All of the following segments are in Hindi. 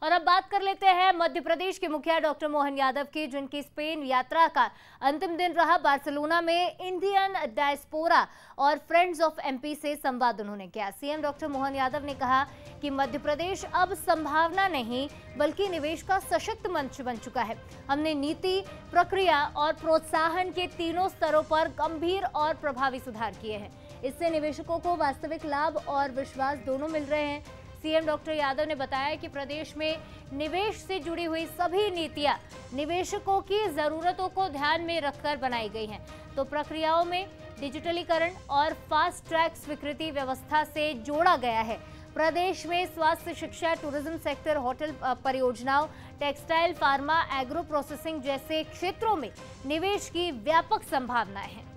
और अब बात कर लेते हैं मध्य प्रदेश के मुखिया डॉक्टर मोहन यादव की, जिनकी स्पेन यात्रा का अंतिम दिन रहा। बार्सिलोना में इंडियन डायस्पोरा और फ्रेंड्स ऑफ एमपी से संवाद उन्होंने किया। सीएम डॉक्टर मोहन यादव ने कहा कि मध्य प्रदेश अब संभावना नहीं बल्कि निवेश का सशक्त मंच बन चुका है। हमने नीति, प्रक्रिया और प्रोत्साहन के तीनों स्तरों पर गंभीर और प्रभावी सुधार किए हैं। इससे निवेशकों को वास्तविक लाभ और विश्वास दोनों मिल रहे हैं। सीएम डॉक्टर यादव ने बताया कि प्रदेश में निवेश से जुड़ी हुई सभी नीतियां निवेशकों की जरूरतों को ध्यान में रखकर बनाई गई हैं। तो प्रक्रियाओं में डिजिटलीकरण और फास्ट ट्रैक स्वीकृति व्यवस्था से जोड़ा गया है। प्रदेश में स्वास्थ्य, शिक्षा, टूरिज्म सेक्टर, होटल परियोजनाओं, टेक्सटाइल, फार्मा, एग्रो प्रोसेसिंग जैसे क्षेत्रों में निवेश की व्यापक संभावनाएं हैं।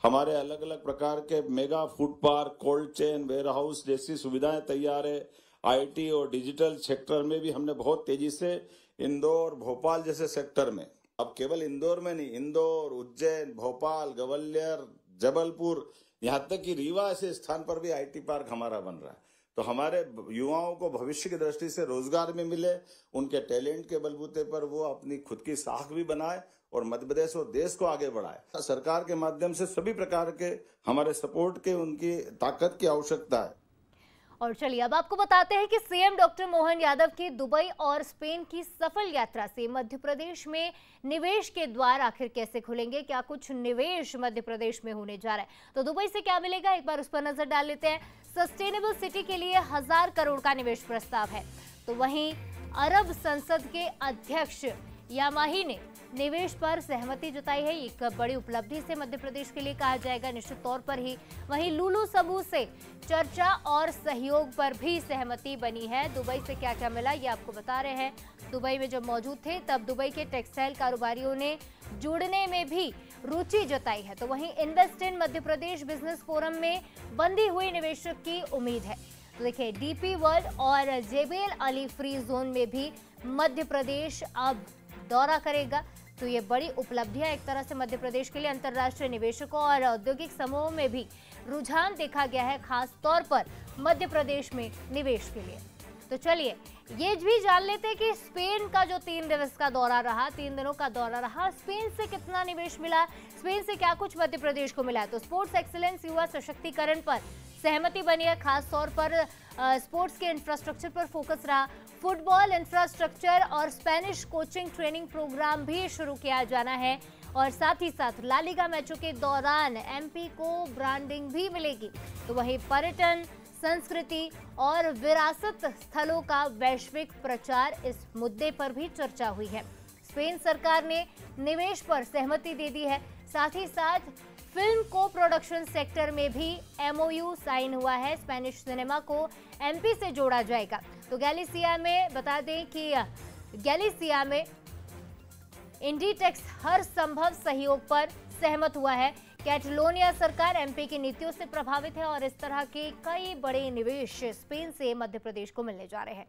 हमारे अलग अलग प्रकार के mega food park, cold chain, warehouse जैसी सुविधाएं तैयार है। आईटी और डिजिटल सेक्टर में भी हमने बहुत तेजी से इंदौर, भोपाल जैसे सेक्टर में, अब केवल इंदौर में नहीं, इंदौर, उज्जैन, भोपाल, ग्वालियर, जबलपुर, यहाँ तक कि रीवा ऐसे स्थान पर भी आईटी पार्क हमारा बन रहा है। तो हमारे युवाओं को भविष्य की दृष्टि से रोजगार भी मिले, उनके टैलेंट के बलबूते पर वो अपनी खुद की साख भी बनाए और मध्य प्रदेश और देश को आगे बढ़ाए। सरकार के माध्यम से सभी प्रकार के हमारे सपोर्ट के, उनकी ताकत की आवश्यकता है। और चलिए अब आपको बताते हैं कि सीएम डॉक्टर मोहन यादव की दुबई और स्पेन की सफल यात्रा से मध्य प्रदेश में निवेश के द्वार आखिर कैसे खुलेंगे, क्या कुछ निवेश मध्य प्रदेश में होने जा रहा है, तो दुबई से क्या मिलेगा, एक बार उस पर नजर डाल लेते हैं। सस्टेनेबल सिटी के लिए 1000 करोड़ का निवेश प्रस्ताव है। तो वहीं अरब संसद के अध्यक्ष यामाही ने निवेश पर सहमति जताई है। एक बड़ी उपलब्धि से मध्य प्रदेश के लिए कहा जाएगा निश्चित तौर पर ही। वहीं लुलु समूह से चर्चा और सहयोग पर भी सहमति बनी है। दुबई से क्या क्या मिला ये आपको बता रहे हैं। दुबई में जब मौजूद थे तब दुबई के टेक्सटाइल कारोबारियों ने जुड़ने में भी रुचि जताई है। तो वहीं invest in Madhya Pradesh business forum में बंधी हुई निवेशक की उम्मीद है। तो देखिए, डीपी वर्ल्ड और जेबेल अली फ्री जोन में भी मध्य प्रदेश अब दौरा करेगा। तो ये बड़ी उपलब्धियां एक तरह से मध्य प्रदेश के लिए। अंतर्राष्ट्रीय निवेशकों और औद्योगिक समूहों में भी रुझान देखा गया है, खास तौर पर मध्य प्रदेश में निवेश के लिए। तो चलिए ये भी जान लेते हैं कि स्पेन का जो 3 दिवस का दौरा रहा, 3 दिनों का दौरा रहा, स्पेन से कितना निवेश मिला, स्पेन से क्या कुछ मध्य प्रदेश को मिला। तो स्पोर्ट्स एक्सीलेंस, युवा सशक्तिकरण पर सहमति बनी है। खास तौर पर स्पोर्ट्स के इंफ्रास्ट्रक्चर पर फोकस रहा। फुटबॉल इंफ्रास्ट्रक्चर और स्पेनिश कोचिंग ट्रेनिंग प्रोग्राम भी शुरू किया जाना है। और साथ ही साथ ला लीगा मैचों के दौरान एमपी को ब्रांडिंग भी मिलेगी। तो वहीं पर्यटन, संस्कृति और विरासत स्थलों का वैश्विक प्रचार, इस मुद्दे पर भी चर्चा हुई है। स्पेन सरकार ने निवेश पर सहमति दे दी है। साथ ही साथ फिल्म को प्रोडक्शन सेक्टर में भी एमओयू साइन हुआ है। स्पेनिश सिनेमा को एमपी से जोड़ा जाएगा। तो गैलिसिया में बता दें कि गैलिसिया में इंडीटेक्स हर संभव सहयोग पर सहमत हुआ है। कैटलोनिया सरकार एमपी की नीतियों से प्रभावित है और इस तरह के कई बड़े निवेश स्पेन से मध्य प्रदेश को मिलने जा रहे हैं।